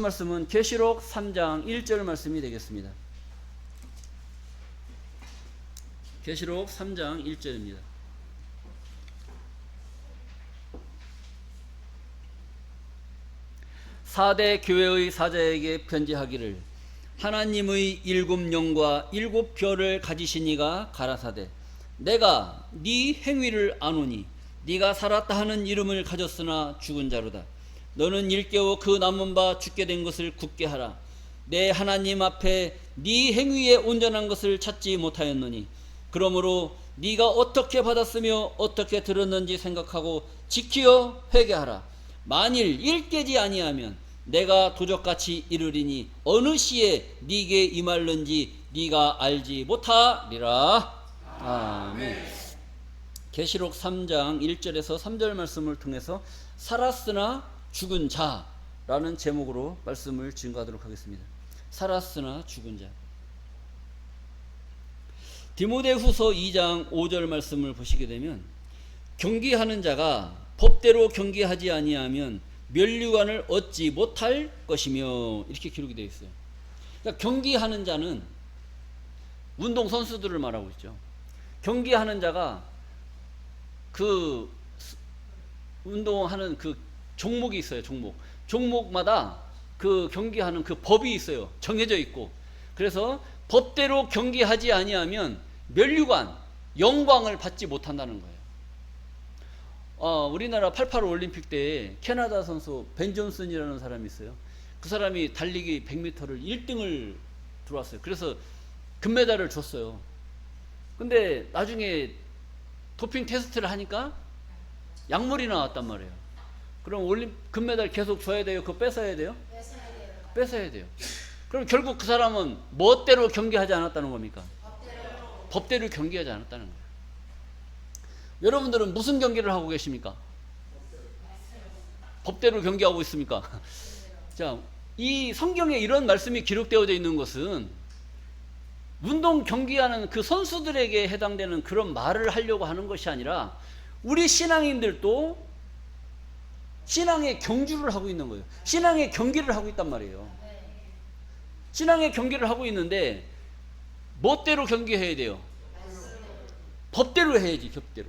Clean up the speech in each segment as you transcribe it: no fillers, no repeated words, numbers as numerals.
말씀은 계시록 3장 1절 말씀이 되겠습니다. 계시록 3장 1절입니다. 사대 교회의 사자에게 편지하기를 하나님의 7 영과 7 별을 가지신 이가 가라사대 내가 네 행위를 아노니 네가 살았다 하는 이름을 가졌으나 죽은 자로다. 너는 일깨워 그 남은 바 죽게 된 것을 굳게 하라. 내 하나님 앞에 네 행위에 온전한 것을 찾지 못하였노니 그러므로 네가 어떻게 받았으며 어떻게 들었는지 생각하고 지키어 회개하라. 만일 일깨지 아니하면 내가 도적같이 이르리니 어느 시에 네게 임할는지 네가 알지 못하리라. 아멘. 계시록 3장 1절에서 3절 말씀을 통해서 살았으나 죽은 자라는 제목으로 말씀을 증거하도록 하겠습니다. 살았으나 죽은 자. 디모데후서 2장 5절 말씀을 보시게 되면 경기하는 자가 법대로 경기하지 아니하면 면류관을 얻지 못할 것이며 이렇게 기록이 되어 있어요. 그러니까 경기하는 자는 운동선수들을 말하고 있죠. 경기하는 자가 그 운동하는 그 종목이 있어요. 종목마다 그 경기하는 그 법이 있어요. 정해져 있고. 그래서 법대로 경기하지 아니하면 면류관, 영광을 받지 못한다는 거예요. 우리나라 88 올림픽 때 캐나다 선수 벤 존슨이라는 사람이 있어요. 그 사람이 달리기 100m를 1등을 들어왔어요. 그래서 금메달을 줬어요. 근데 나중에 도핑 테스트를 하니까 약물이 나왔단 말이에요. 그럼 금메달 계속 줘야 돼요? 그거 뺏어야 돼요? 뺏어야 돼요. 그럼 결국 그 사람은 멋대로 경기하지 않았다는 겁니까? 법대로 경기하지 않았다는 거예요. 여러분들은 무슨 경기를 하고 계십니까? 법대로 경기하고 있습니까? 자, 이 성경에 이런 말씀이 기록되어져 있는 것은 운동 경기하는 그 선수들에게 해당되는 그런 말을 하려고 하는 것이 아니라 우리 신앙인들도 신앙의 경주를 하고 있는 거예요. 신앙의 경기를 하고 있단 말이에요. 신앙의 경기를 하고 있는데 멋대로 경기해야 돼요? 법대로 해야지. 법대로.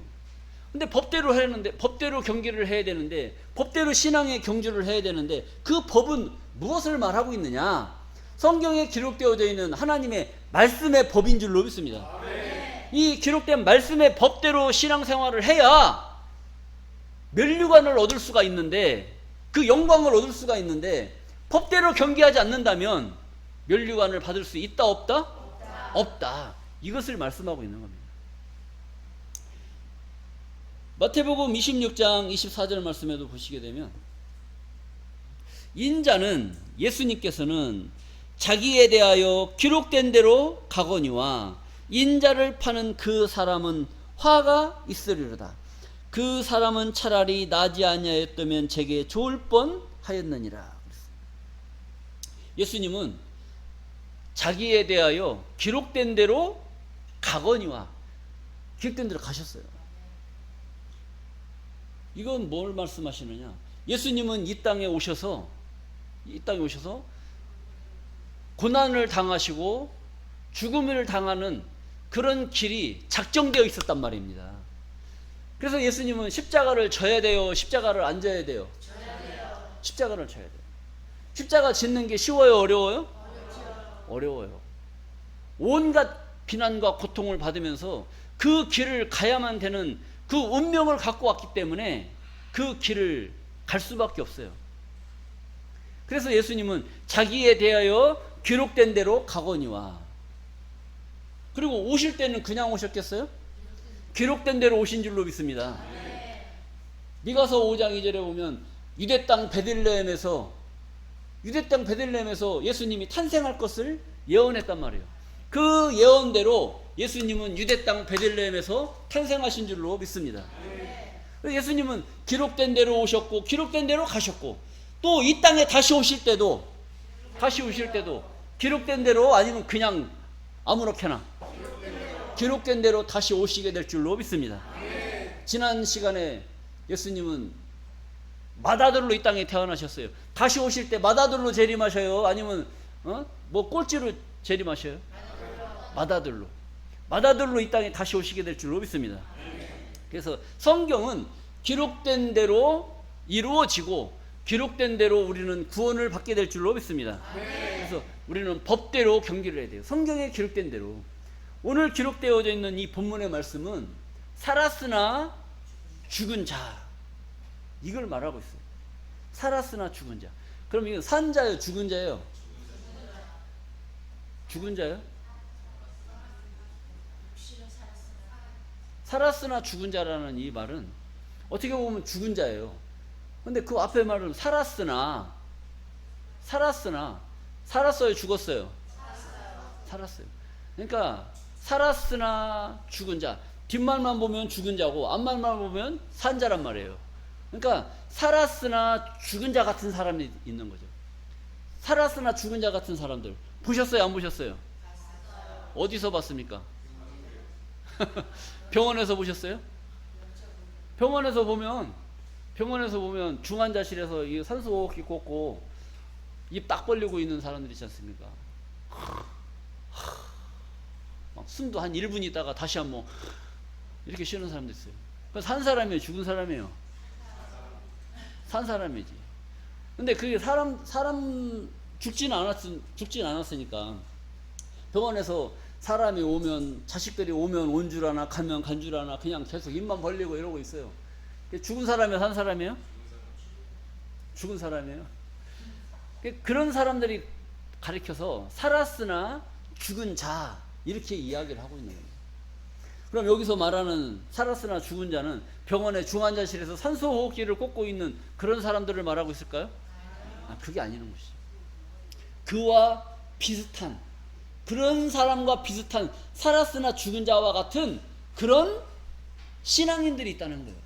근데 법대로 하는데 법대로 경기를 해야 되는데 법대로 신앙의 경주를 해야 되는데 그 법은 무엇을 말하고 있느냐? 성경에 기록되어져 있는 하나님의 말씀의 법인 줄로 믿습니다. 이 기록된 말씀의 법대로 신앙생활을 해야 면류관을 얻을 수가 있는데 그 영광을 얻을 수가 있는데 법대로 경기하지 않는다면 면류관을 받을 수 있다 없다? 없다. 이것을 말씀하고 있는 겁니다. 마태복음 26장 24절 말씀에도 보시게 되면 인자는 예수님께서는 자기에 대하여 기록된 대로 가거니와 인자를 파는 그 사람은 화가 있으리로다. 그 사람은 차라리 나지 아니하였다면 제게 좋을 뻔하였느니라. 예수님은 자기에 대하여 기록된 대로 가거니와 기록된 대로 가셨어요. 이건 뭘 말씀하시느냐? 예수님은 이 땅에 오셔서 고난을 당하시고 죽음을 당하는 그런 길이 작정되어 있었단 말입니다. 그래서 예수님은 십자가를 져야 돼요? 십자가를 안 져야 돼요? 십자가를 져야 돼요. 십자가 짓는 게 쉬워요? 어려워요? 어려워요. 온갖 비난과 고통을 받으면서 그 길을 가야만 되는 그 운명을 갖고 왔기 때문에 그 길을 갈 수밖에 없어요. 그래서 예수님은 자기에 대하여 기록된 대로 가거니와, 그리고 오실 때는 그냥 오셨겠어요? 기록된 대로 오신 줄로 믿습니다. 미가서 5장 2절에 보면 유대 땅 베들레헴에서 예수님이 탄생할 것을 예언했단 말이에요. 그 예언대로 예수님은 유대 땅 베들레헴에서 탄생하신 줄로 믿습니다. 예수님은 기록된 대로 오셨고 기록된 대로 가셨고, 또 이 땅에 다시 오실 때도 기록된 대로, 아니면 그냥 아무렇게나 기록된 대로 다시 오시게 될 줄로 믿습니다. 지난 시간에 예수님은 맏아들로 이 땅에 태어나셨어요. 다시 오실 때 맏아들로 재림하셔요? 아니면 뭐 꼴찌로 재림하셔요? 맏아들로. 맏아들로 이 땅에 다시 오시게 될 줄로 믿습니다. 그래서 성경은 기록된 대로 이루어지고 기록된 대로 우리는 구원을 받게 될 줄로 믿습니다. 그래서 우리는 법대로 경기를 해야 돼요. 성경에 기록된 대로. 오늘 기록되어져 있는 이 본문의 말씀은 살았으나 죽은 자, 이걸 말하고 있어요. 살았으나 죽은 자. 그럼 이건 산 자예요, 죽은 자예요? 죽은 자예요? 살았으나 죽은 자라는 이 말은 어떻게 보면 죽은 자예요. 근데 그 앞에 말은 살았으나, 살았어요, 죽었어요? 살았어요. 그러니까 살았으나 죽은 자, 뒷말만 보면 죽은 자고 앞말만 보면 산 자란 말이에요. 그러니까 살았으나 죽은 자 같은 사람이 있는 거죠. 살았으나 죽은 자 같은 사람들 보셨어요, 안 보셨어요? 어디서 봤습니까? 병원에서 보셨어요? 병원에서 보면 중환자실에서 이 산소호흡기 꽂고 입 딱 벌리고 있는 사람들 있지 않습니까? 막 숨도 한 1분 있다가 다시 한번 이렇게 쉬는 사람도 있어요. 산 사람이에요, 죽은 사람이에요? 산 사람이지. 근데 그게 사람 죽진 않았으니까 병원에서 사람이 오면, 자식들이 오면 온 줄 아나 가면 간 줄 아나 그냥 계속 입만 벌리고 이러고 있어요. 죽은 사람이에요, 산 사람이에요? 죽은 사람이에요. 그런 사람들이 가리켜서 살았으나 죽은 자, 이렇게 이야기를 하고 있는 거예요. 그럼 여기서 말하는 살았으나 죽은 자는 병원의 중환자실에서 산소호흡기를 꽂고 있는 그런 사람들을 말하고 있을까요? 그게 아니는 것이죠. 그와 비슷한, 그런 사람과 비슷한 살았으나 죽은 자와 같은 그런 신앙인들이 있다는 거예요.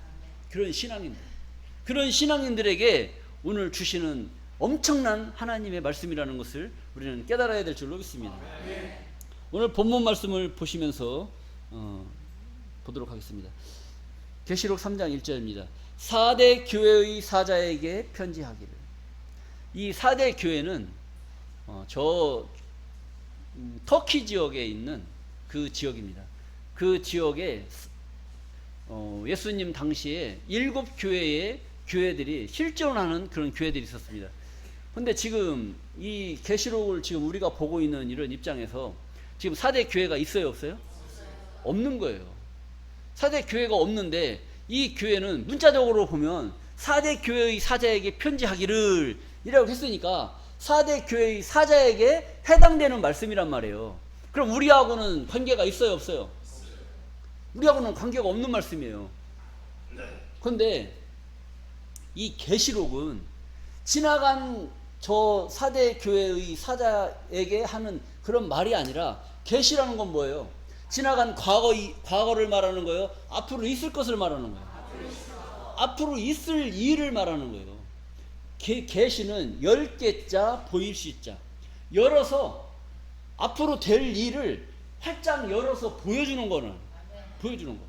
그런 신앙인들에게 오늘 주시는 엄청난 하나님의 말씀이라는 것을 우리는 깨달아야 될 줄로 믿습니다. 오늘 본문 말씀을 보시면서 보도록 하겠습니다. 계시록 3장 1절입니다. 4대 교회의 사자에게 편지하기를. 이 4대 교회는 터키 지역에 있는 그 지역입니다. 그 지역에 예수님 당시에 7교회의 교회들이 실존하는 그런 교회들이 있었습니다. 근데 지금 이 계시록을 지금 우리가 보고 있는 이런 입장에서 지금 4대 교회가 있어요, 없어요? 없는 거예요. 4대 교회가 없는데 이 교회는 문자적으로 보면 4대 교회의 사자에게 편지하기를 이라고 했으니까 4대 교회의 사자에게 해당되는 말씀이란 말이에요. 그럼 우리하고는 관계가 있어요, 없어요? 우리하고는 관계가 없는 말씀이에요. 그런데 이 계시록은 지나간 저 4대 교회의 사자에게 하는 그런 말이 아니라, 계시라는 건 뭐예요? 지나간 과거를 말하는 거예요? 앞으로 있을 것을 말하는 거예요? 앞으로 있을 일을 말하는 거예요. 계시는 10개자 보일 수 있자, 열어서 앞으로 될 일을 활짝 열어서 보여주는 거는 보여주는 거.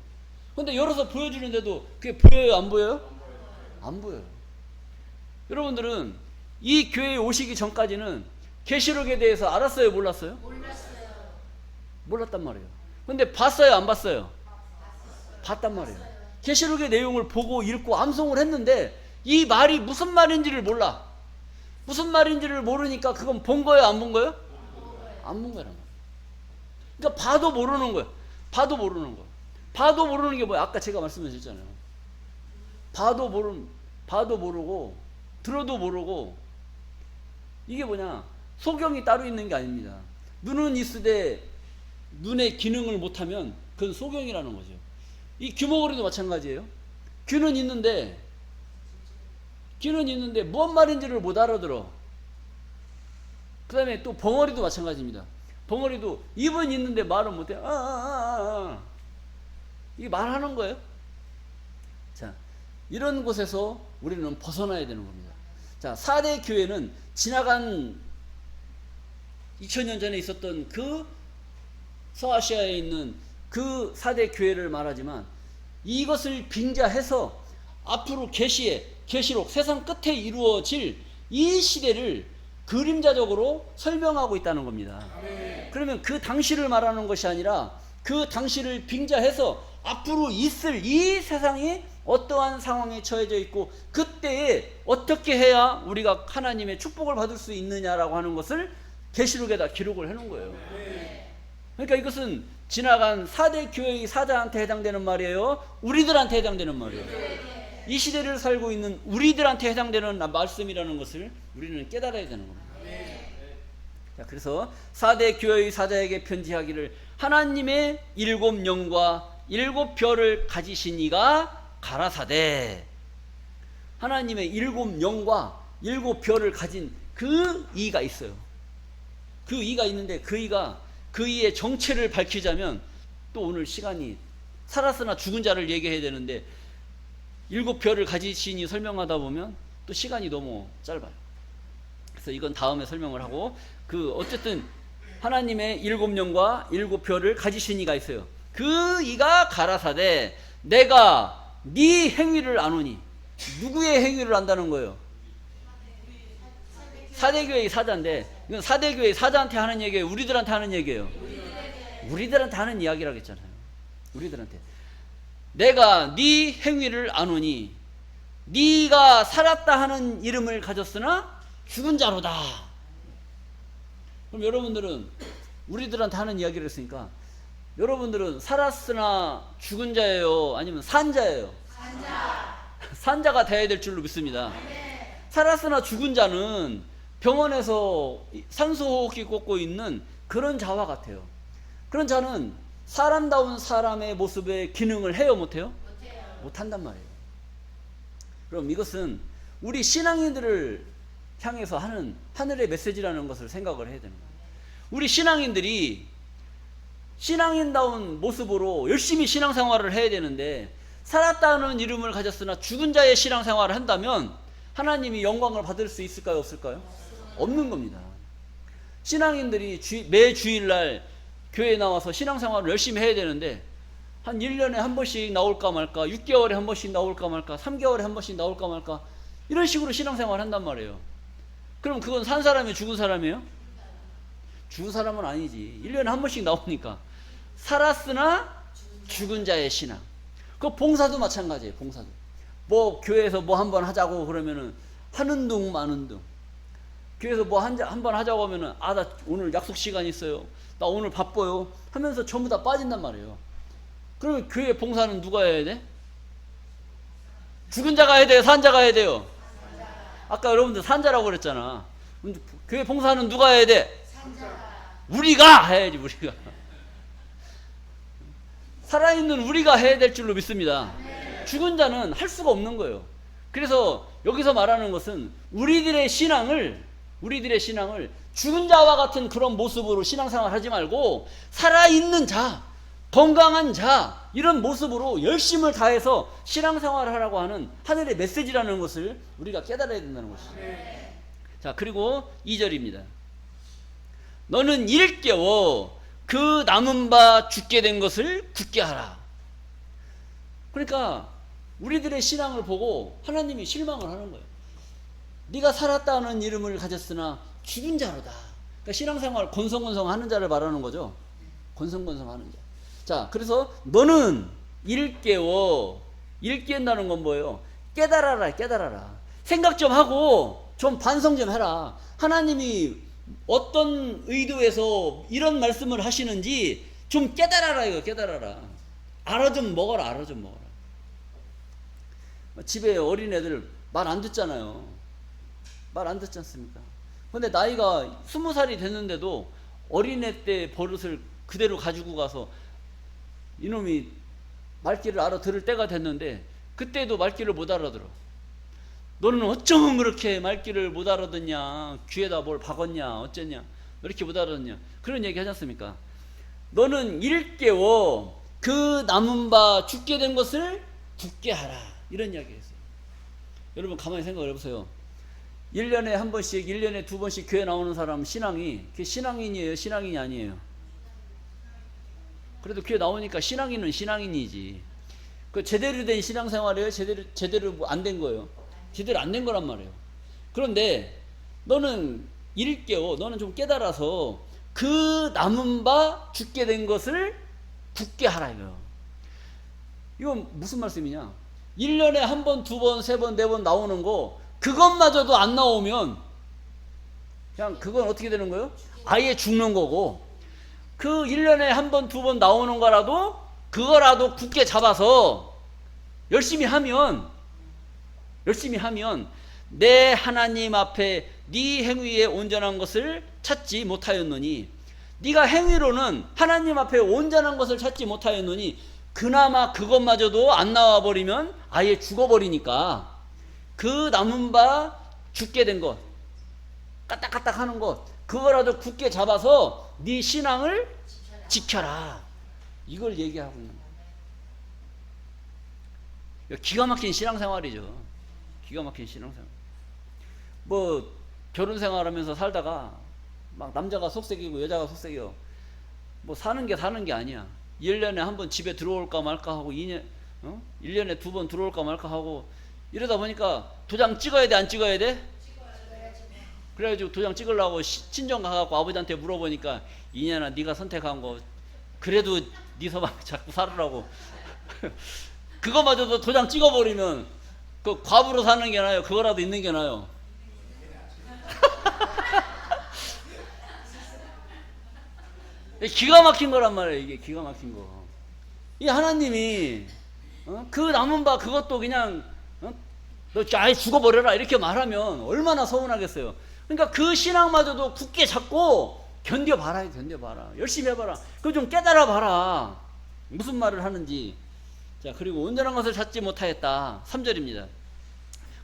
근데 열어서 보여주는데도 그게 보여요, 안 보여요? 안 보여요. 여러분들은 이 교회에 오시기 전까지는 계시록에 대해서 알았어요, 몰랐어요? 몰랐단 말이에요. 근데 봤어요, 안 봤어요? 봤단 말이에요. 계시록의 내용을 보고 읽고 암송을 했는데 이 말이 무슨 말인지를 몰라. 무슨 말인지를 모르니까 그건 본 거예요, 안 본 거예요? 안 본 거란 말이에요. 그러니까 봐도 모르는 거예요. 봐도 모르는 거예요. 봐도 모르는 게 뭐야? 아까 제가 말씀드렸잖아요. 봐도 모르고 들어도 모르고, 이게 뭐냐? 소경이 따로 있는 게 아닙니다. 눈은 있으되 눈의 기능을 못하면 그건 소경이라는 거죠. 이 귀머거리도 마찬가지예요. 귀는 있는데 뭔 말인지를 못 알아들어. 그 다음에 또 벙어리도 마찬가지입니다. 벙어리도 입은 있는데 말은 못해. 이게 말하는 거예요. 자, 이런 곳에서 우리는 벗어나야 되는 겁니다. 자, 4대 교회는 지나간 2000년 전에 있었던 그 서아시아에 있는 그 4대 교회를 말하지만, 이것을 빙자해서 앞으로 계시록 세상 끝에 이루어질 이 시대를 그림자적으로 설명하고 있다는 겁니다. 그러면 그 당시를 말하는 것이 아니라 그 당시를 빙자해서 앞으로 있을 이 세상이 어떠한 상황에 처해져 있고 그때에 어떻게 해야 우리가 하나님의 축복을 받을 수 있느냐라고 하는 것을 계시록에다 기록을 해놓은 거예요. 그러니까 이것은 지나간 4대 교회의 사자한테 해당되는 말이에요, 우리들한테 해당되는 말이에요. 이 시대를 살고 있는 우리들한테 해당되는 말씀이라는 것을 우리는 깨달아야 되는 겁니다. 자, 그래서 4대 교회의 사자에게 편지하기를 하나님의 7영과 7별을 가지신 이가 가라사대. 하나님의 7영과 7별을 가진 그 이가 있어요. 그 이가 있는데 그 이의 정체를 밝히자면 또 오늘 시간이 살았으나 죽은 자를 얘기해야 되는데 7별을 가지신 이 설명하다 보면 또 시간이 너무 짧아요. 그래서 이건 다음에 설명을 하고 어쨌든 하나님의 7영과 7별을 가지신 이가 있어요. 그 이가 가라사대 내가 네 행위를 아노니. 누구의 행위를 안다는 거예요? 4대 교회의 사자인데 이건 4대 교회의 사자한테 하는 얘기예요, 우리들한테 하는 얘기예요? 우리들한테 하는 이야기라고 했잖아요. 우리들한테 내가 네 행위를 아노니 네가 살았다 하는 이름을 가졌으나 죽은 자로다. 그럼 여러분들은 우리들한테 하는 이야기를 했으니까 여러분들은 살았으나 죽은 자예요, 아니면 산 자예요? 산자가 돼야 될 줄로 믿습니다. 살았으나 죽은 자는 병원에서 산소호흡기 꽂고 있는 그런 자와 같아요. 그런 자는 사람다운 사람의 모습의 기능을 해요, 못해요? 못한단 말이에요. 그럼 이것은 우리 신앙인들을 향해서 하는 하늘의 메시지라는 것을 생각을 해야 되는 거예요. 우리 신앙인들이 신앙인다운 모습으로 열심히 신앙생활을 해야 되는데 살았다는 이름을 가졌으나 죽은 자의 신앙생활을 한다면 하나님이 영광을 받을 수 있을까요, 없을까요? 없는 겁니다. 신앙인들이 매 주일날 교회에 나와서 신앙생활을 열심히 해야 되는데 한 1년에 한 번씩 나올까 말까, 6개월에 한 번씩 나올까 말까, 3개월에 한 번씩 나올까 말까, 이런 식으로 신앙생활을 한단 말이에요. 그럼 그건 산 사람이에요, 죽은 사람이에요? 죽은 사람은 아니지. 1년에 한 번씩 나오니까. 살았으나 죽은 자의 신앙. 그 봉사도 마찬가지예요. 봉사도 뭐 교회에서 뭐 한번 하자고 그러면은 하는 둥 마는 둥. 교회에서 뭐 한 번 하자고 하면은 나 오늘 약속 시간 있어요, 나 오늘 바빠요 하면서 전부 다 빠진단 말이에요. 그러면 교회 봉사는 누가 해야 돼? 죽은 자가 해야 돼요, 산 자가 해야 돼요? 아까 여러분들 산자라고 그랬잖아. 교회 봉사는 누가 해야 돼? 우리가 해야지. 우리가 살아있는 우리가 해야 될 줄로 믿습니다. 죽은 자는 할 수가 없는 거예요. 그래서 여기서 말하는 것은 우리들의 신앙을 죽은 자와 같은 그런 모습으로 신앙생활 하지 말고 살아있는 자, 건강한 자, 이런 모습으로 열심을 다해서 신앙생활을 하라고 하는 하늘의 메시지라는 것을 우리가 깨달아야 된다는 것이죠. 자, 그리고 2절입니다. 너는 일깨워 그 남은 바 죽게 된 것을 굳게 하라. 그러니까 우리들의 신앙을 보고 하나님이 실망을 하는 거예요. 네가 살았다는 이름을 가졌으나 죽은 자로다. 그러니까 신앙생활 건성건성 하는 자를 말하는 거죠. 건성건성 하는 자. 자, 그래서 너는 일깨워. 일깨운다는 건 뭐예요? 깨달아라. 생각 좀 하고 좀 반성 좀 해라. 하나님이 어떤 의도에서 이런 말씀을 하시는지 좀 깨달아라. 이거 깨달아라. 알아 좀 먹어라. 집에 어린애들 말 안 듣잖아요. 말 안 듣지 않습니까? 근데 나이가 20살이 됐는데도 어린애 때 버릇을 그대로 가지고 가서 이놈이 말귀를 알아들을 때가 됐는데 그때도 말귀를 못 알아들어. 너는 어쩌면 그렇게 말귀를 못 알아듣냐, 귀에다 뭘 박았냐, 어쨌냐, 왜 이렇게 못 알아듣냐, 그런 얘기 하지 않습니까? 너는 일깨워 그 남은 바 죽게 된 것을 굳게 하라, 이런 이야기 했어요. 여러분 가만히 생각을 해보세요. 1년에 한 번씩 1년에 두 번씩 교회 나오는 사람 신앙이 그게 신앙인이에요, 신앙인이 아니에요? 그래도 교회 나오니까 신앙인은 신앙인이지. 그 제대로 된 신앙생활이에요? 제대로 안 된 거예요? 제대로 안 된 거란 말이에요. 그런데 너는 일깨워, 너는 좀 깨달아서 그 남은 바 죽게 된 것을 굳게 하라 이거예요. 이건 무슨 말씀이냐? 1년에 한 번, 두 번, 세 번, 네 번 나오는 거 그것마저도 안 나오면 그냥 그건 어떻게 되는 거예요? 아예 죽는 거고, 그 1년에 한 번, 두 번 나오는 거라도 그거라도 굳게 잡아서 열심히 하면 내 하나님 앞에 네 행위에 온전한 것을 찾지 못하였느니, 네가 행위로는 하나님 앞에 온전한 것을 찾지 못하였느니 그나마 그것마저도 안 나와 버리면 아예 죽어버리니까 그 남은 바 죽게 된 것, 까딱까딱 하는 것, 그거라도 굳게 잡아서 네 신앙을 지켜라. 이걸 얘기하고 있는 거예요. 기가 막힌 신앙생활이죠. 기가 막힌 신앙생활. 뭐 결혼생활하면서 살다가 막 남자가 속색이고 여자가 속색이요. 뭐 사는 게 아니야. 1년에 한 번 집에 들어올까 말까 하고 1년에 두 번 들어올까 말까 하고 이러다 보니까 도장 찍어야 돼, 안 찍어야 돼? 그래가지고 도장 찍으려고 친정 가갖고 아버지한테 물어보니까, 이년아 네가 선택한 거 그래도 네 서방 자꾸 살으라고. 그거마저도 도장 찍어버리면 그 과부로 사는 게 나아요? 그거라도 있는 게 나아요? 기가 막힌 거란 말이에요. 이게 기가 막힌 거. 이 하나님이 그 남은 바 그것도 그냥 너 아예 죽어버려라 이렇게 말하면 얼마나 서운하겠어요. 그러니까 그 신앙마저도 굳게 잡고 견뎌봐라. 열심히 해봐라. 그거 좀 깨달아봐라. 무슨 말을 하는지. 자, 그리고 온전한 것을 찾지 못하였다. 3절입니다.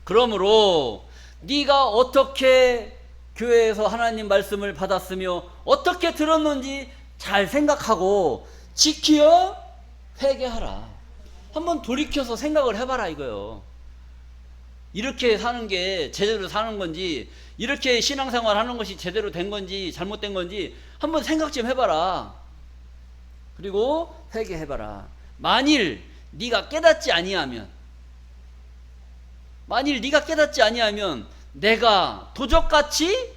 그러므로 네가 어떻게 교회에서 하나님 말씀을 받았으며 어떻게 들었는지 잘 생각하고 지키어 회개하라. 한번 돌이켜서 생각을 해봐라 이거요. 이렇게 사는 게 제대로 사는 건지, 이렇게 신앙생활 하는 것이 제대로 된 건지 잘못된 건지 한번 생각 좀 해봐라. 그리고 회개해봐라. 만일 네가 깨닫지 아니하면 내가 도적같이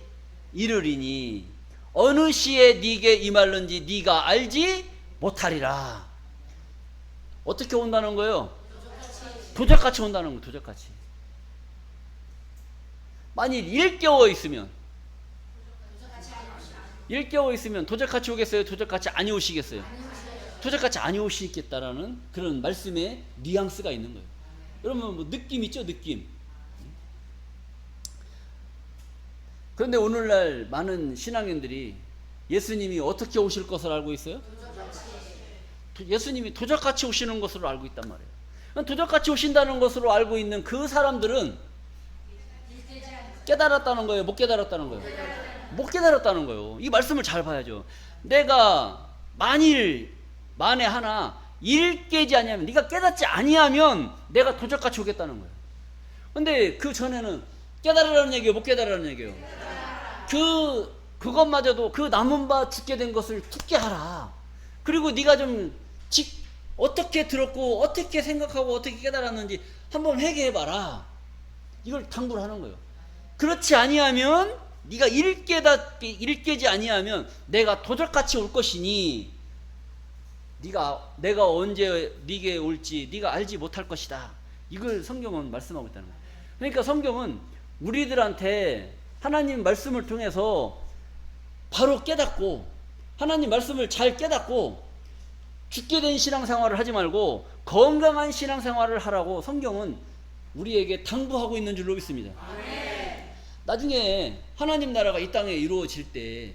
이르리니 어느 시에 네게 임할는지 네가 알지 못하리라. 어떻게 온다는 거예요? 도적같이 온다는 거예요. 도적같이. 만일 일깨워 있으면 도적같이 오겠어요? 도적같이 아니 오시겠어요? 도적같이 아니 오시겠다라는 그런 말씀에 뉘앙스가 있는 거예요. 여러분 뭐 느낌 있죠? 느낌. 그런데 오늘날 많은 신앙인들이 예수님이 어떻게 오실 것을 알고 있어요? 예수님이 도적같이 오시는 것으로 알고 있단 말이에요. 도적같이 오신다는 것으로 알고 있는 그 사람들은 깨달았다는 거예요? 못 깨달았다는 거예요? 못 깨달았다는 거예요. 이 말씀을 잘 봐야죠. 내가 만에 하나 일 깨지 아니하면, 네가 깨닫지 아니하면 내가 도적같이 오겠다는 거예요. 근데 그 전에는 깨달으라는 얘기예요? 못 깨달으라는 얘기예요? 그것마저도 그 남은 바 죽게 된 것을 굳게 하라. 그리고 네가 좀 어떻게 들었고 어떻게 생각하고 어떻게 깨달았는지 한번 회개해봐라. 이걸 당부를 하는 거예요. 그렇지 아니하면, 네가 일깨지 아니하면 내가 도적같이 올 것이니 내가 언제 네게 올지 네가 알지 못할 것이다. 이걸 성경은 말씀하고 있다는 거예요. 그러니까 성경은 우리들한테 하나님 말씀을 통해서 바로 깨닫고, 하나님 말씀을 잘 깨닫고 죽게 된 신앙생활을 하지 말고 건강한 신앙생활을 하라고 성경은 우리에게 당부하고 있는 줄로 믿습니다. 나중에 하나님 나라가 이 땅에 이루어질 때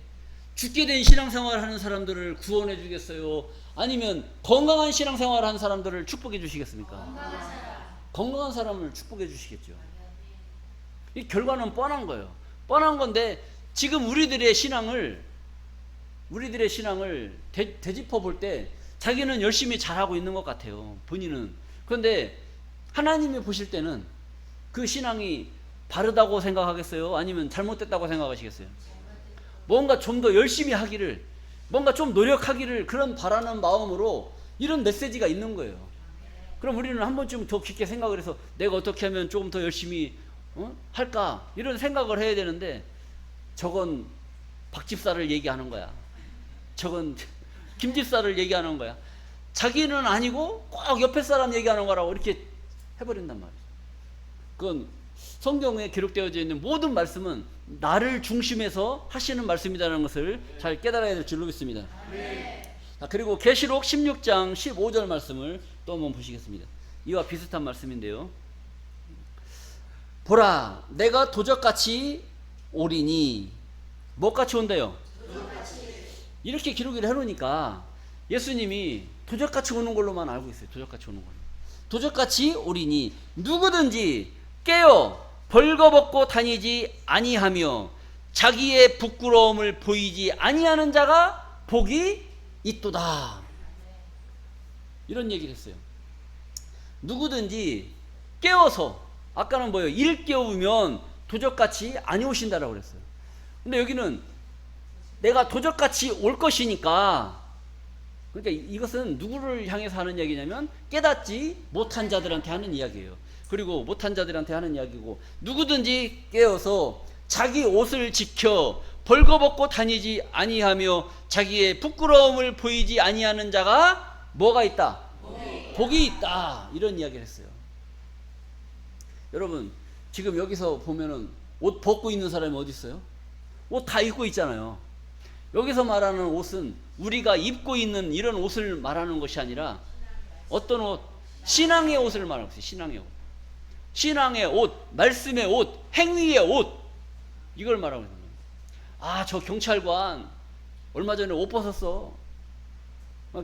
죽게 된 신앙생활을 하는 사람들을 구원해 주겠어요? 아니면 건강한 신앙생활을 하는 사람들을 축복해 주시겠습니까? 건강한 사람을 축복해 주시겠죠. 이 결과는 뻔한 거예요. 뻔한 건데 지금 우리들의 신앙을 되짚어 볼 때 자기는 열심히 잘하고 있는 것 같아요. 본인은. 그런데 하나님이 보실 때는 그 신앙이 바르다고 생각하겠어요? 아니면 잘못됐다고 생각하시겠어요? 뭔가 좀 더 열심히 하기를, 뭔가 좀 노력하기를 그런 바라는 마음으로 이런 메시지가 있는 거예요. 그럼 우리는 한 번쯤 더 깊게 생각을 해서 내가 어떻게 하면 조금 더 열심히 할까? 이런 생각을 해야 되는데 저건 박집사를 얘기하는 거야. 저건 김집사를 얘기하는 거야. 자기는 아니고 꼭 옆에 사람 얘기하는 거라고 이렇게 해버린단 말이야. 그건 성경에 기록되어져 있는 모든 말씀은 나를 중심에서 하시는 말씀이라는 것을 잘 깨달아야 될 줄로 믿습니다. 자, 그리고 계시록 16장 15절 말씀을 또 한번 보시겠습니다. 이와 비슷한 말씀인데요. 보라, 내가 도적같이 오리니. 뭐같이 온대요? 이렇게 기록을 해놓으니까 예수님이 도적같이 오는 걸로만 알고 있어요. 도적같이 오는 걸로. 도적같이 오리니 누구든지 깨어 벌거벗고 다니지 아니하며 자기의 부끄러움을 보이지 아니하는 자가 복이 있도다. 이런 얘기를 했어요. 누구든지 깨어서, 아까는 뭐예요? 일깨우면 도적같이 안 오신다라고 그랬어요. 근데 여기는 내가 도적같이 올 것이니까, 그러니까 이것은 누구를 향해서 하는 이야기냐면 깨닫지 못한 자들한테 하는 이야기예요. 그리고 못한 자들한테 하는 이야기고, 누구든지 깨어서 자기 옷을 지켜 벌거벗고 다니지 아니하며 자기의 부끄러움을 보이지 아니하는 자가 뭐가 있다? 복이 있다. 이런 이야기를 했어요. 여러분, 지금 여기서 보면은 옷 벗고 있는 사람이 어디 있어요? 옷 다 입고 있잖아요. 여기서 말하는 옷은 우리가 입고 있는 이런 옷을 말하는 것이 아니라 어떤 옷? 신앙의 옷을 말하고 있어요. 신앙의 옷. 신앙의 옷, 말씀의 옷, 행위의 옷, 이걸 말하고 있는 거예요. 아, 저 경찰관 얼마 전에 옷 벗었어.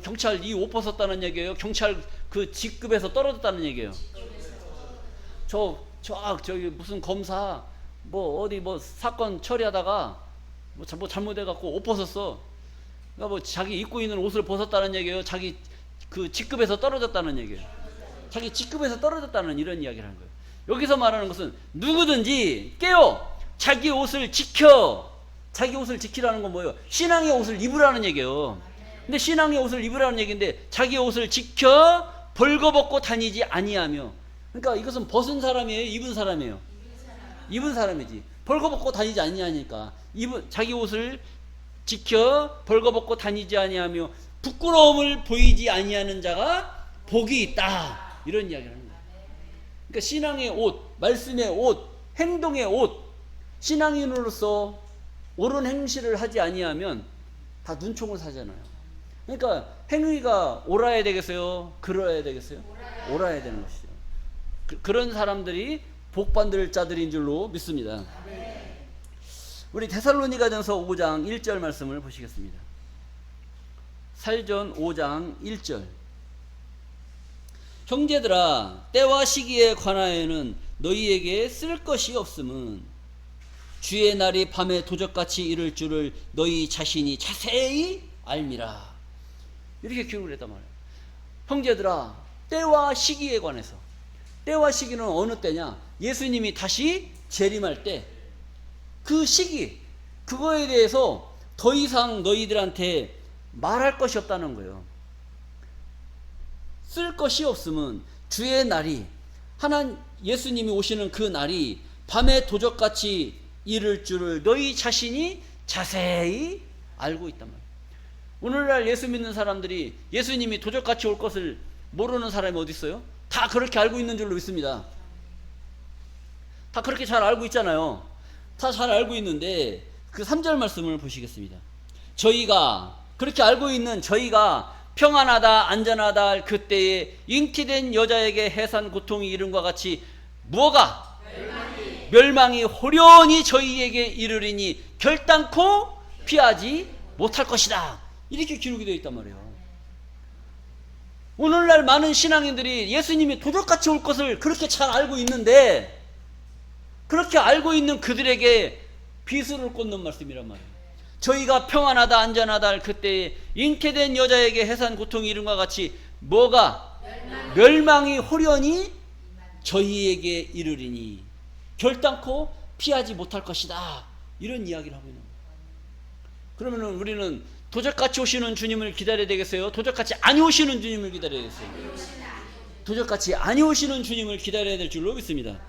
경찰 이 옷 벗었다는 얘기예요? 경찰 그 직급에서 떨어졌다는 얘기예요? 저기 무슨 검사 뭐 어디 뭐 사건 처리하다가 뭐 잘못해갖고 옷 벗었어. 그러니까 뭐 자기 입고 있는 옷을 벗었다는 얘기예요? 자기 그 직급에서 떨어졌다는 얘기예요? 자기 직급에서 떨어졌다는 이런 이야기를 하는 거예요. 여기서 말하는 것은 누구든지 깨어 자기 옷을 지켜. 자기 옷을 지키라는 건 뭐예요? 신앙의 옷을 입으라는 얘기예요. 근데 신앙의 옷을 입으라는 얘기인데 자기 옷을 지켜 벌거벗고 다니지 아니하며, 그러니까 이것은 벗은 사람이에요? 입은 사람이에요? 입은 사람이지. 벌거벗고 다니지 아니하니까 자기 옷을 지켜 벌거벗고 다니지 아니하며 부끄러움을 보이지 아니하는 자가 복이 있다. 이런 이야기를 하는 거예요. 그러니까 신앙의 옷, 말씀의 옷, 행동의 옷, 신앙인으로서 옳은 행실을 하지 아니하면 다 눈총을 사잖아요. 그러니까 행위가 옳아야 되겠어요? 그러야 되겠어요? 옳아야 되는 것이죠. 그런 사람들이 복받을 자들인 줄로 믿습니다. 우리 데살로니가전서 5장 1절 말씀을 보시겠습니다. 살전 5장 1절. 형제들아, 때와 시기에 관하여는 너희에게 쓸 것이 없음은 주의 날이 밤에 도적같이 이를 줄을 너희 자신이 자세히 알미라. 이렇게 기록을 했단 말이에요. 형제들아, 때와 시기에 관해서. 때와 시기는 어느 때냐? 예수님이 다시 재림할 때 그 시기, 그거에 대해서 더 이상 너희들한테 말할 것이 없다는 거예요. 쓸 것이 없음은 주의 날이, 예수님이 오시는 그 날이 밤에 도적같이 이를 줄을 너희 자신이 자세히 알고 있단 말이에요. 오늘날 예수 믿는 사람들이 예수님이 도적같이 올 것을 모르는 사람이 어디 있어요? 다 그렇게 알고 있는 줄로 믿습니다. 다 그렇게 잘 알고 있잖아요. 다 잘 알고 있는데 그 3절 말씀을 보시겠습니다. 저희가 그렇게 알고 있는 저희가 평안하다 안전하다 할 그때에 잉태된 여자에게 해산 고통이 이른과 같이 무엇가? 멸망이 호련히 저희에게 이르리니 결단코 피하지 못할 것이다. 이렇게 기록이 되어 있단 말이에요. 오늘날 많은 신앙인들이 예수님이 도적같이 올 것을 그렇게 잘 알고 있는데, 그렇게 알고 있는 그들에게 비수를 꽂는 말씀이란 말이에요. 저희가 평안하다 안전하다 할 그때에 잉태된 여자에게 해산 고통이 이른과 같이 뭐가? 멸망이 호련히 저희에게 이르리니 결단코 피하지 못할 것이다. 이런 이야기를 하고 있는 거예요. 그러면 우리는 도적같이 오시는 주님을 기다려야 되겠어요? 도적같이 안 오시는 주님을 기다려야 되겠어요? 도적같이 아니오시는 주님을 기다려야 될 줄로 믿습니다.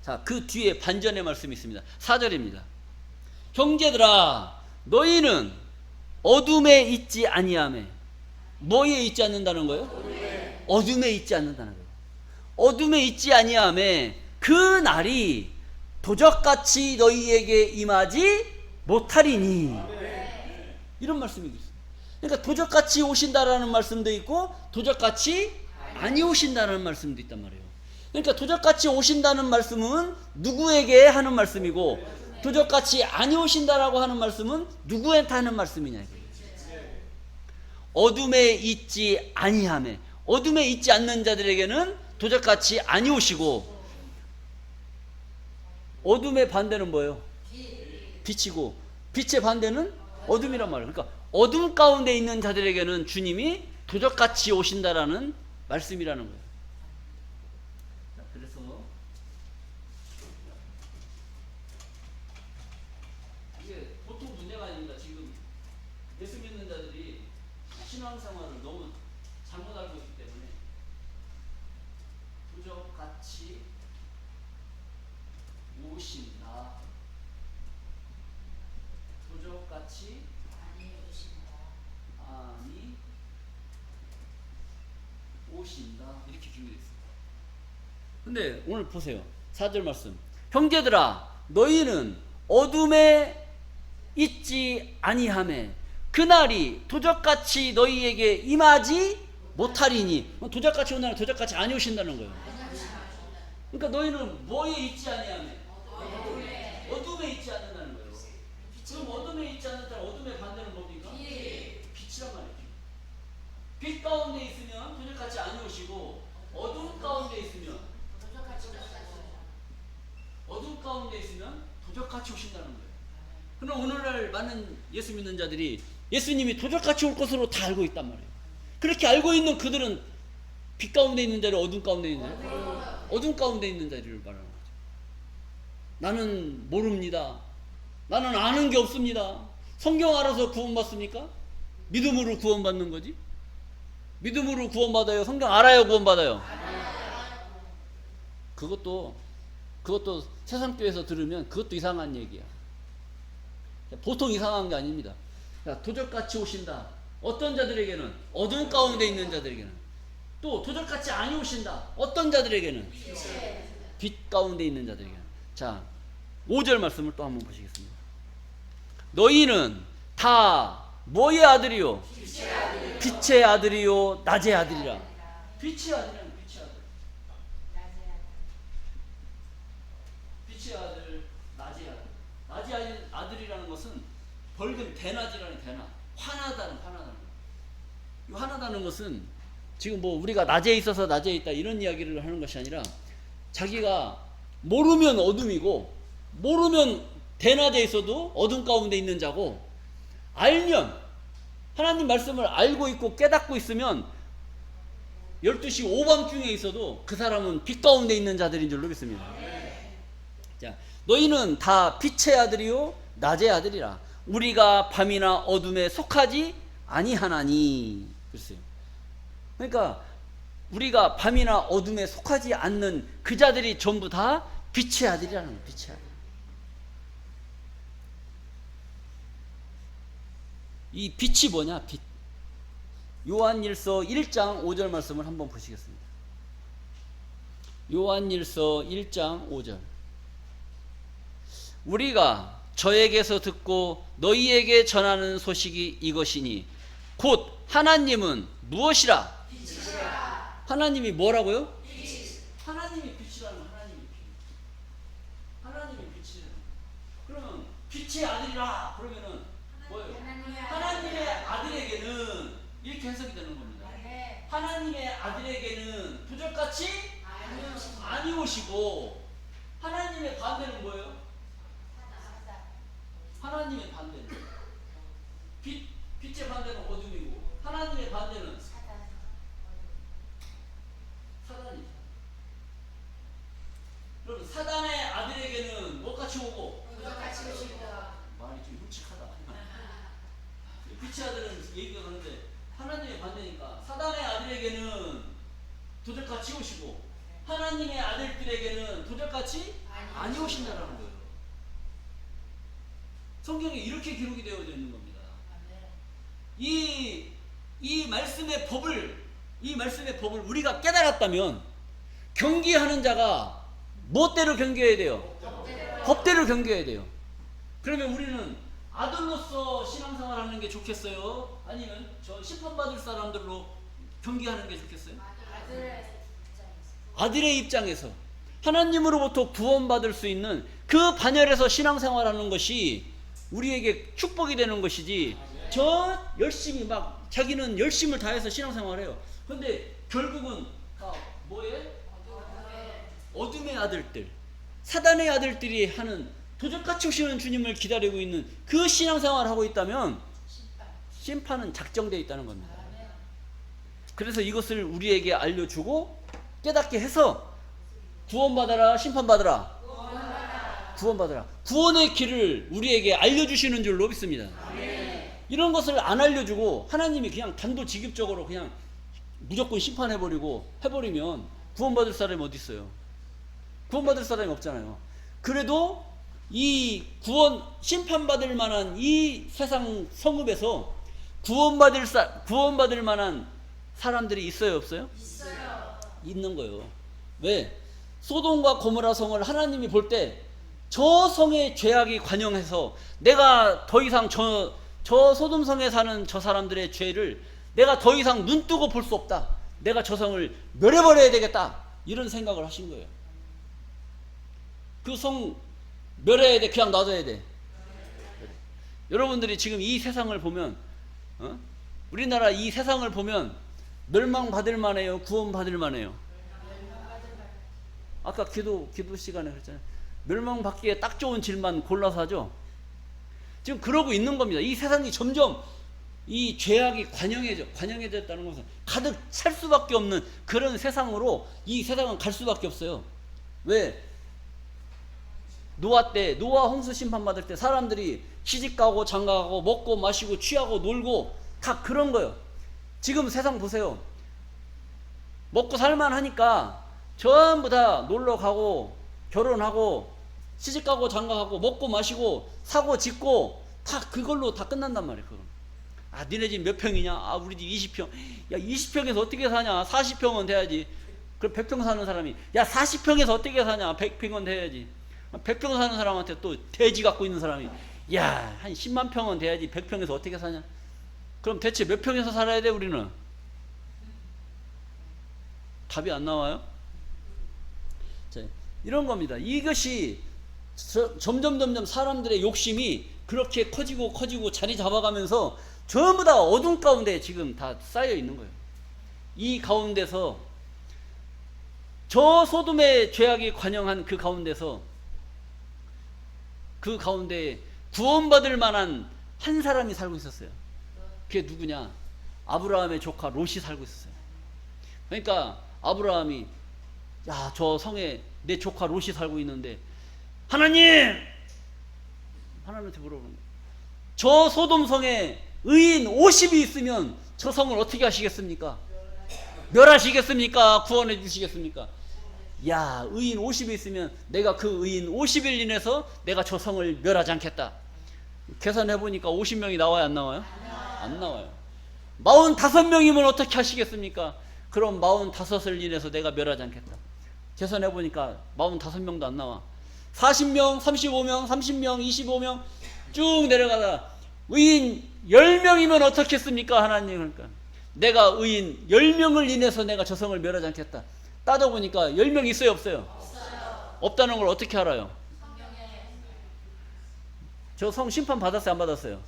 자, 그 뒤에 반전의 말씀이 있습니다. 4절입니다. 형제들아 너희는 어둠에 있지 아니하며. 뭐에 있지 않는다는 거예요? 어둠에 있지 않는다는 거예요. 어둠에 있지 아니하며 그 날이 도적같이 너희에게 임하지 못하리니. 이런 말씀이 있어요. 그러니까 도적같이 오신다라는 말씀도 있고 도적같이 아니 오신다는 말씀도 있단 말이에요. 그러니까 도적같이 오신다는 말씀은 누구에게 하는 말씀이고 도적같이 아니 오신다라고 하는 말씀은 누구한테 하는 말씀이냐 이거예요. 어둠에 있지 아니하매. 어둠에 있지 않는 자들에게는 도적같이 아니 오시고, 어둠의 반대는 뭐예요? 빛이고, 빛의 반대는 어둠이란 말이에요. 그러니까 어둠 가운데 있는 자들에게는 주님이 도적같이 오신다라는 말씀이라는 거예요. 그래서 이게 보통 문제가 아닙니다. 지금 예수 믿는 자들이 신앙생활을 너무 잘못 알고 있기 때문에 도적같이 오신다, 도적같이 아니 오신다, 이렇게 기록되어 있습니다. 근데 오늘 보세요. 4절 말씀. 형제들아 너희는 어둠에 있지 아니하매 그날이 도적같이 너희에게 임하지 못하리니. 도적같이 온다는 도적같이 아니 오신다는 거예요. 그러니까 너희는 뭐에 있지 아니하매? 어둠에 있지 않는다는 거예요. 그럼 어둠에 있지 않는다는 어둠의 반대는 뭡니까? 빛이란 말이죠. 빛 가운데 있으면 도적같이 아니 오시고, 어둠 가운데 있으면 도적같이 오신다는 거예요. 그러나 오늘날 많은 예수 믿는 자들이 예수님이 도적같이 올 것으로 다 알고 있단 말이에요. 그렇게 알고 있는 그들은 빛 가운데 있는 자리, 어둠 가운데 있는 자리, 어둠 가운데 있는 자리를 말하는 거죠. 나는 모릅니다. 나는 아는 게 없습니다. 성경 알아서 구원받습니까? 믿음으로 구원받는 거지. 믿음으로 구원받아요? 성경 알아요? 구원받아요? 그것도 세상교회에서 들으면 그것도 이상한 얘기야. 보통 이상한 게 아닙니다. 도적같이 오신다. 어떤 자들에게는 어둠 가운데 있는 자들에게는, 또 도적같이 아니 오신다. 어떤 자들에게는 빛 가운데 있는 자들에게는. 자, 5절 말씀을 또 한번 보시겠습니다. 너희는 다 뭐의 아들이요? 빛의 아들이요 낮의 아들이라. 빛의 아들이라는 빛의 아들. 빛의 아들, 낮의 아들. 낮의 아들이라는 것은 벌금 대낮이라는 대낮. 화나다는 이 화나다는 것은 지금 뭐 우리가 낮에 있어서 낮에 있다 이런 이야기를 하는 것이 아니라, 자기가 모르면 어둠이고 모르면 대낮에 있어도 어둠 가운데 있는 자고, 알면 하나님 말씀을 알고 있고 깨닫고 있으면 12시 오밤중에 있어도 그 사람은 빛 가운데 있는 자들인 줄로 믿습니다. 자, 너희는 다 빛의 아들이요 낮의 아들이라. 우리가 밤이나 어둠에 속하지 아니하나니. 글쎄요. 그러니까 우리가 밤이나 어둠에 속하지 않는 그 자들이 전부 다 빛의 아들이라는 거예요. 빛의 아들. 이 빛이 뭐냐? 빛. 요한일서 1장 5절 말씀을 한번 보시겠습니다. 요한일서 1장 5절. 우리가 저에게서 듣고 너희에게 전하는 소식이 이것이니 곧 하나님은 무엇이라? 빛이라. 하나님이 뭐라고요? 빛. 하나님이 빛이라는 거. 하나님이 빛이라는 거. 그러면 빛의 아들이라 그러면은 뭐예요? 하나님의 아들에게는 이렇게 해석이 되는 겁니다. 하나님의 아들에게는 도적같이 아니 오시고, 하나님의 반대는 뭐예요? 하나님의 반대는 빛의 반대는 어둠이고, 하나님의 반대는 사단이죠. 그럼 사단의 아들에게는 뭐같이 오고? 도적같이 오신다. 말이 좀 굵직하다. 빛의 아들은 얘기가 그런데 하나님의 반대니까 사단의 아들에게는 도적같이 오시고 하나님의 아들들에게는 도적같이 아니 오신다라는 거예요. 성경에 이렇게 기록이 되어져 있는 겁니다. 이 말씀의 법을 우리가 깨달았다면 경계하는 자가 무엇대로 경계해야 돼요? 법대로 경계해야 돼요. 그러면 우리는 아들로서 신앙생활 하는 게 좋겠어요? 아니면 저 심판받을 사람들로 경계하는 게 좋겠어요? 아들의 입장에서 하나님으로부터 구원받을 수 있는 그 반열에서 신앙생활하는 것이 우리에게 축복이 되는 것이지, 저 열심히 막 자기는 열심을 다해서 신앙생활해요. 근데 결국은 다 뭐예요? 어둠의 아들들, 사단의 아들들이 하는 도적같이 오시는 주님을 기다리고 있는 그 신앙생활을 하고 있다면 심판은 작정되어 있다는 겁니다. 그래서 이것을 우리에게 알려주고 깨닫게 해서 구원받아라, 심판받아라, 구원받아라, 구원의 길을 우리에게 알려주시는 줄로 믿습니다. 이런 것을 안 알려주고 하나님이 그냥 단도직입적으로 그냥 무조건 심판해버리고 해버리면 구원받을 사람이 어디 있어요? 구원받을 사람이 없잖아요. 그래도 이 심판받을 만한 이 세상 성읍에서 구원받을 만한 사람들이 있어요, 없어요? 있어요. 있는 거예요. 왜? 소돔과 고모라 성을 하나님이 볼 때 저 성의 죄악이 관영해서 내가 더 이상 저 소돔 성에 사는 저 사람들의 죄를 내가 더 이상 눈 뜨고 볼 수 없다. 내가 저 성을 멸해버려야 되겠다. 이런 생각을 하신 거예요. 그 성 멸해야 돼? 그냥 놔둬야 돼? 여러분들이 지금 이 세상을 보면, 우리나라 이 세상을 보면 멸망받을 만해요? 구원받을 만해요? 아까 기도 시간에 그랬잖아요. 멸망받기에 딱 좋은 질만 골라서 하죠. 지금 그러고 있는 겁니다. 이 세상이 점점 이 죄악이 관영해졌다는 것은 가득 찰 수밖에 없는 그런 세상으로 이 세상은 갈 수밖에 없어요. 왜? 노아 홍수 심판 받을 때 사람들이 시집가고 장가가고 먹고 마시고 취하고 놀고 다 그런 거예요. 지금 세상 보세요. 먹고 살만하니까 전부 다 놀러 가고 결혼하고 시집가고 장가가고 먹고 마시고 사고 짓고 다 그걸로 다 끝난단 말이에요. 그건. 아, 니네 집 몇 평이냐? 아, 우리 집 20평. 야, 20평에서 어떻게 사냐? 40평은 돼야지. 그럼 100평 사는 사람이 야, 40평에서 어떻게 사냐? 100평은 돼야지. 100평 사는 사람한테 또 돼지 갖고 있는 사람이 야, 한 10만 평은 돼야지. 100평에서 어떻게 사냐? 그럼 대체 몇 평에서 살아야 돼, 우리는? 답이 안 나와요? 자, 이런 겁니다. 이것이 점점 사람들의 욕심이 그렇게 커지고 자리 잡아가면서 전부 다 어둠 가운데 지금 다 쌓여 있는 거예요. 이 가운데서 저 소돔의 죄악이 관영한 그 가운데 구원받을 만한 한 사람이 살고 있었어요. 그게 누구냐? 아브라함의 조카 롯이 살고 있었어요. 그러니까 아브라함이 야, 저 성에 내 조카 롯이 살고 있는데 하나님한테 물어보는 거예요. 저 소돔 성에 의인 50이 있으면 저 성을 어떻게 하시겠습니까? 멸하시겠습니까? 구원해 주시겠습니까? 야, 의인 50이 있으면 내가 그 의인 50을 인해서 내가 저 성을 멸하지 않겠다. 계산해 보니까 50명이 나와요, 안 나와요? 안 나와요. 45명이면 어떻게 하시겠습니까? 그럼 45을 인해서 내가 멸하지 않겠다. 계산해 보니까 45명도 안 나와. 40명, 35명, 30명, 25명 쭉 내려가다 의인 10명이면 어떻겠습니까? 하나님. 그러니까 내가 의인 10명을 인해서 내가 저 성을 멸하지 않겠다. 따져보니까 10명 있어요, 없어요? 없어요. 없다는 걸 어떻게 알아요? 저 성 심판 받았어요, 안 받았어요?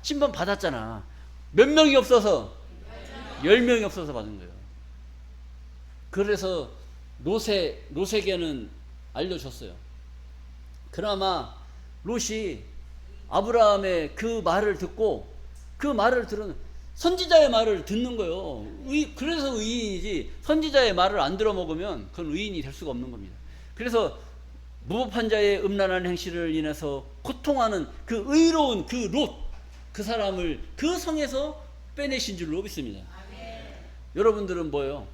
심판 받았잖아. 몇 명이 없어서? 10명이 없어서 받은 거예요. 그래서 롯에게는 알려줬어요. 그나마 롯이 아브라함의 그 말을 듣고 그 말을 들은 선지자의 말을 듣는 거예요. 그래서 의인이지 선지자의 말을 안 들어먹으면 그건 의인이 될 수가 없는 겁니다. 그래서 무법한 자의 음란한 행실을 인해서 고통하는 그 의로운 그 롯, 그 사람을 그 성에서 빼내신 줄로 믿습니다. 여러분들은 뭐예요?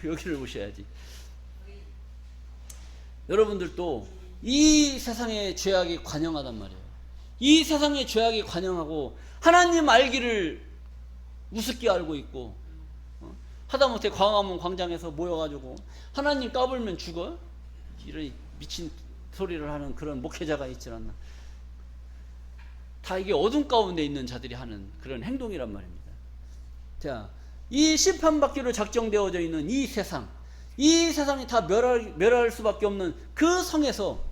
여기를 보셔야지. 여러분들도 이 세상의 죄악이 관영하단 말이에요. 이 세상의 죄악이 관영하고 하나님 알기를 우습게 알고 있고, 하다못해 광화문 광장에서 모여가지고 하나님 까불면 죽어? 이런 미친 소리를 하는 그런 목회자가 있지 않나. 다 이게 어둠 가운데 있는 자들이 하는 그런 행동이란 말입니다. 자, 이 심판받기로 작정되어져 있는 이 세상, 이 세상이 다 멸할 수밖에 없는 그 성에서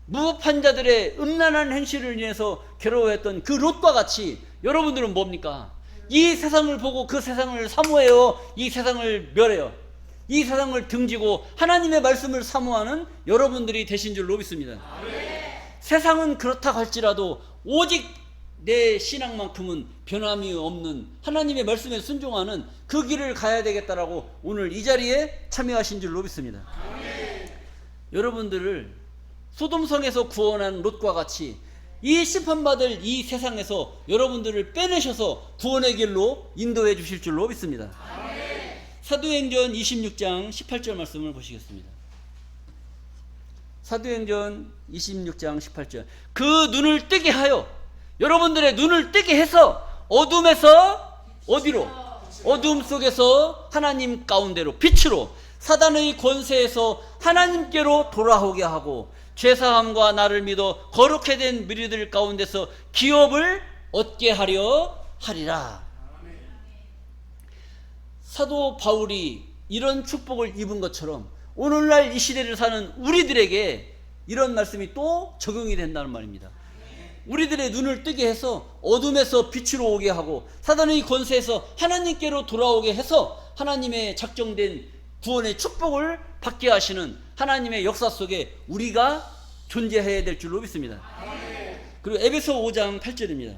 무법한 자들의 음란한 행실을 인해서 괴로워했던 그 롯과 같이 여러분들은 뭡니까? 이 세상을 보고 그 세상을 사모해요. 이 세상을 멸해요. 이 세상을 등지고 하나님의 말씀을 사모하는 여러분들이 되신 줄로 믿습니다. 세상은 그렇다 할지라도 오직 내 신앙만큼은 변함이 없는 하나님의 말씀에 순종하는 그 길을 가야 되겠다라고 오늘 이 자리에 참여하신 줄로 믿습니다. 여러분들을 소돔성에서 구원한 롯과 같이 이 심판받을 이 세상에서 여러분들을 빼내셔서 구원의 길로 인도해 주실 줄로 믿습니다. 사도행전 26장 18절 말씀을 보시겠습니다. 사도행전 26장 18절. 그 눈을 뜨게 하여, 여러분들의 눈을 뜨게 해서 어둠에서 어디로? 어둠 속에서 하나님 가운데로, 빛으로, 사단의 권세에서 하나님께로 돌아오게 하고 죄사함과 나를 믿어 거룩해 된 무리들 가운데서 기업을 얻게 하려 하리라. 사도 바울이 이런 축복을 입은 것처럼 오늘날 이 시대를 사는 우리들에게 이런 말씀이 또 적용이 된다는 말입니다. 우리들의 눈을 뜨게 해서 어둠에서 빛으로 오게 하고 사단의 권세에서 하나님께로 돌아오게 해서 하나님의 작정된 구원의 축복을 받게 하시는 하나님의 역사 속에 우리가 존재해야 될 줄로 믿습니다. 그리고 에베소 5장 8절입니다.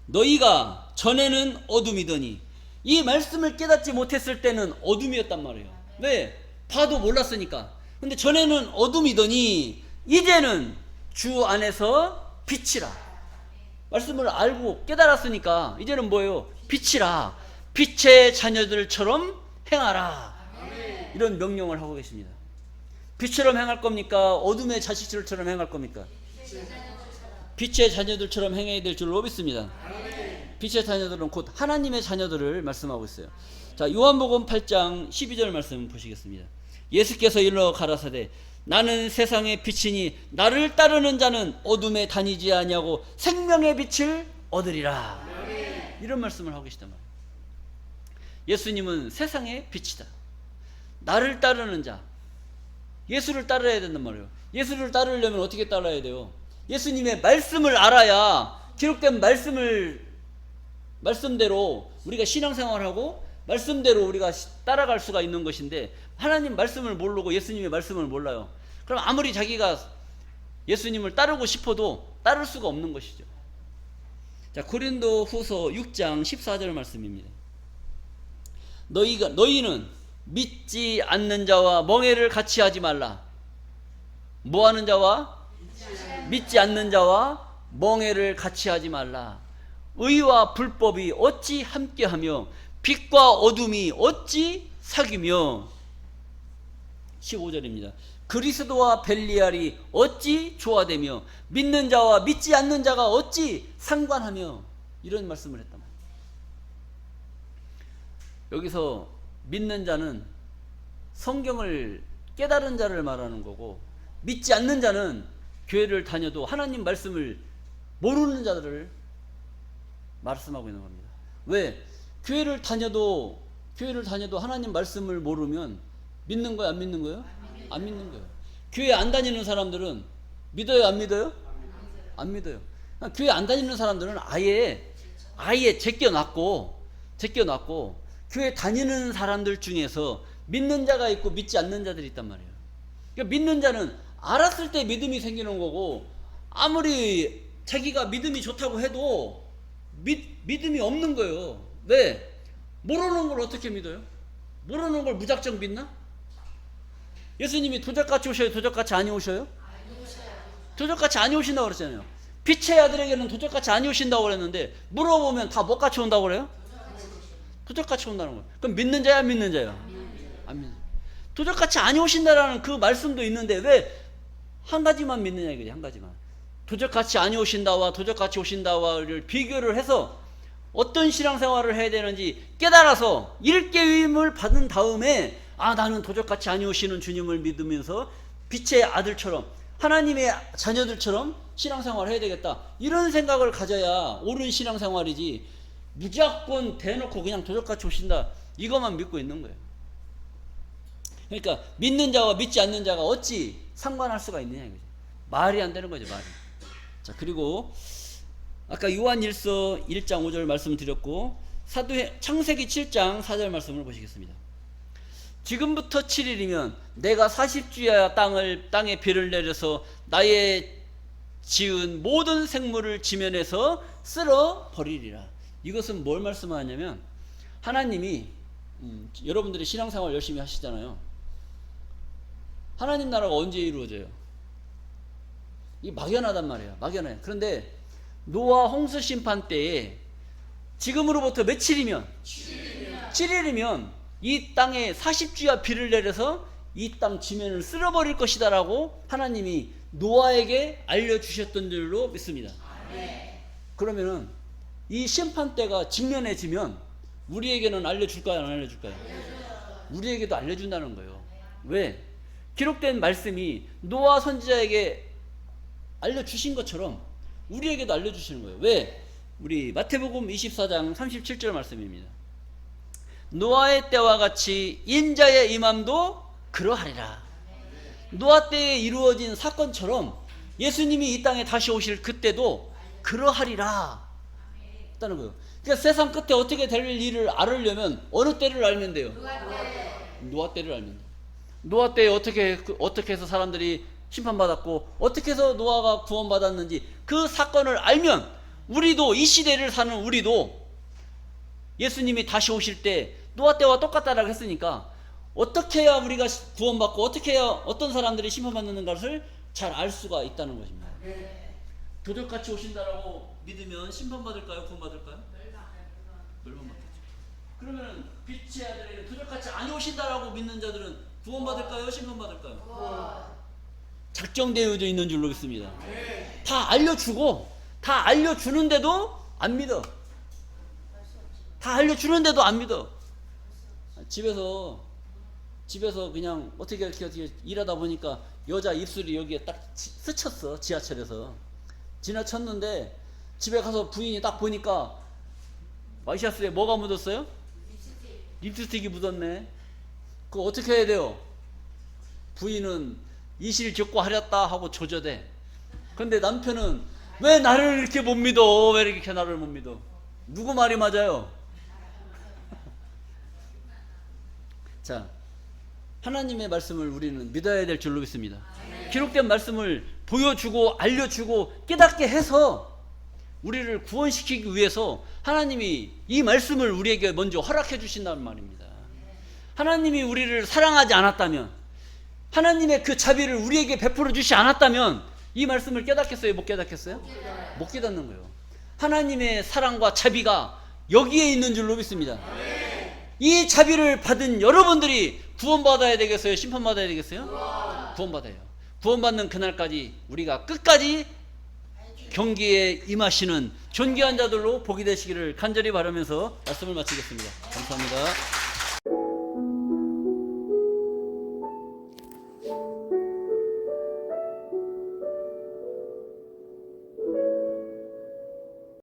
너희가 전에는 어둠이더니, 이 말씀을 깨닫지 못했을 때는 어둠이었단 말이에요. 왜? 봐도 몰랐으니까. 근데 전에는 어둠이더니 이제는 주 안에서 빛이라. 말씀을 알고 깨달았으니까 이제는 뭐예요? 빛이라. 빛의 자녀들처럼 행하라. 이런 명령을 하고 계십니다. 빛처럼 행할 겁니까? 어둠의 자식들처럼 행할 겁니까? 빛의 자녀들처럼 행해야 될 줄로 믿습니다. 빛의 자녀들은 곧 하나님의 자녀들을 말씀하고 있어요. 자, 요한복음 8장 12절 말씀 보시겠습니다. 예수께서 일러 가라사대 나는 세상의 빛이니 나를 따르는 자는 어둠에 다니지 아니하고 생명의 빛을 얻으리라. 이런 말씀을 하고 계시단 말이에요. 예수님은 세상의 빛이다. 나를 따르는 자, 예수를 따라야 된단 말이에요. 예수를 따르려면 어떻게 따라야 돼요? 예수님의 말씀을 알아야 기록된 말씀대로 우리가 신앙생활하고 말씀대로 우리가 따라갈 수가 있는 것인데, 하나님 말씀을 모르고 예수님의 말씀을 몰라요. 그럼 아무리 자기가 예수님을 따르고 싶어도 따를 수가 없는 것이죠. 자, 고린도 후서 6장 14절 말씀입니다. 너희는 믿지 않는 자와 멍에를 같이 하지 말라. 뭐 하는 자와? 믿지 않는 자와 멍에를 같이 하지 말라. 의와 불법이 어찌 함께하며 빛과 어둠이 어찌 사귀며. 15절입니다. 그리스도와 벨리알이 어찌 조화되며 믿는 자와 믿지 않는 자가 어찌 상관하며. 이런 말씀을 했단 말이에요. 여기서 믿는 자는 성경을 깨달은 자를 말하는 거고, 믿지 않는 자는 교회를 다녀도 하나님 말씀을 모르는 자들을 말씀하고 있는 겁니다. 왜? 교회를 다녀도 하나님 말씀을 모르면 믿는 거예요? 안 믿는 거예요? 안 믿는 거예요. 교회 안 다니는 사람들은 믿어요? 안 믿어요? 안 믿어요. 교회 안 다니는 사람들은 아예 제껴놨고 교회 다니는 사람들 중에서 믿는 자가 있고 믿지 않는 자들이 있단 말이에요. 그러니까 믿는 자는 알았을 때 믿음이 생기는 거고, 아무리 자기가 믿음이 좋다고 해도 믿음이 없는 거예요. 왜? 모르는 걸 어떻게 믿어요? 모르는 걸 무작정 믿나? 예수님이 도적같이 오셔요? 도적같이 안 오셔요? 도적같이 안 오신다고 그랬잖아요. 빛의 아들에게는 도적같이 안 오신다고 그랬는데, 물어보면 다 뭐같이 온다고 그래요? 도적같이 온다는 거예요. 그럼 믿는 자야, 안 믿는 자야? 안 믿는. 도적같이 안 오신다라는 그 말씀도 있는데 왜 한 가지만 믿느냐 이거지. 한 가지만. 도적같이 안 오신다와 도적같이 오신다와를 비교를 해서 어떤 신앙생활을 해야 되는지 깨달아서 일깨임을 받은 다음에 아, 나는 도적같이 안 오시는 주님을 믿으면서 빛의 아들처럼 하나님의 자녀들처럼 신앙생활을 해야 되겠다, 이런 생각을 가져야 옳은 신앙생활이지, 무조건 대놓고 그냥 도적같이 오신다 이것만 믿고 있는 거예요. 그러니까 믿는 자와 믿지 않는 자가 어찌 상관할 수가 있느냐 이거죠. 말이 안 되는 거죠, 말이. 자, 그리고 아까 요한일서 1장 5절 말씀드렸고 창세기 7장 4절 말씀을 보시겠습니다. 지금부터 7일이면 내가 40주야 땅에 비를 내려서 나의 지은 모든 생물을 지면에서 쓸어 버리리라. 이것은 뭘 말씀하냐면 하나님이 여러분들이 신앙생활 열심히 하시잖아요. 하나님 나라가 언제 이루어져요? 이게 막연하단 말이에요. 막연해. 그런데 노아 홍수 심판 때에 지금으로부터 며칠이면 7일이면 이 땅에 40주야 비를 내려서 이 땅 지면을 쓸어버릴 것이다 라고 하나님이 노아에게 알려주셨던 줄로 믿습니다. 그러면은 이 심판 때가 직면해지면 우리에게는 알려줄까요, 안 알려줄까요? 우리에게도 알려준다는 거예요. 왜? 기록된 말씀이 노아 선지자에게 알려주신 것처럼 우리에게도 알려주시는 거예요. 왜? 우리 마태복음 24장 37절 말씀입니다. 노아의 때와 같이 인자의 임함도 그러하리라. 노아 때에 이루어진 사건처럼 예수님이 이 땅에 다시 오실 그때도 그러하리라 했다는 거예요. 그러니까 세상 끝에 어떻게 될 일을 알으려면 어느 때를 알면 돼요? 노아 때를 알면 돼요. 노아 때에 어떻게 해서 사람들이 심판받았고 어떻게 해서 노아가 구원받았는지 그 사건을 알면 우리도, 이 시대를 사는 우리도 예수님이 다시 오실 때 노아 때와 똑같다라고 했으니까 어떻게 해야 우리가 구원받고 어떻게 해야 어떤 사람들이 심판받는 것을 잘 알 수가 있다는 것입니다. 도적같이 오신다라고 믿으면 심판받을까요? 구원받을까요? 멸망받겠죠. 그러면 빛의 아들에게 도적같이 안 오신다라고 믿는 자들은 구원받을까요? 심판받을까요? 작정되어져 있는 줄로 믿습니다. 다 알려주고 다 알려주는데도 안 믿어. 다 알려주는데도 안 믿어. 집에서 그냥 어떻게 일하다 보니까 여자 입술이 여기에 딱 스쳤어. 지하철에서 지나쳤는데 집에 가서 부인이 딱 보니까 와이셔츠에 뭐가 묻었어요? 립스틱이 묻었네. 그거 어떻게 해야 돼요? 부인은 이실 겪고 하렸다 하고 조져대. 근데 남편은 왜 나를 이렇게 못 믿어? 왜 이렇게 나를 못 믿어? 누구 말이 맞아요? 자, 하나님의 말씀을 우리는 믿어야 될 줄로 믿습니다. 기록된 말씀을 보여주고 알려주고 깨닫게 해서 우리를 구원시키기 위해서 하나님이 이 말씀을 우리에게 먼저 허락해 주신다는 말입니다. 하나님이 우리를 사랑하지 않았다면, 하나님의 그 자비를 우리에게 베풀어 주시 않았다면 이 말씀을 깨닫겠어요? 못 깨닫겠어요? 못 깨닫는 거예요. 하나님의 사랑과 자비가 여기에 있는 줄로 믿습니다. 이 자비를 받은 여러분들이 구원받아야 되겠어요? 심판받아야 되겠어요? 구원받아요. 구원받는 그날까지 우리가 끝까지 경기에 임하시는 존귀한 자들로 복이 되시기를 간절히 바라면서 말씀을 마치겠습니다. 감사합니다.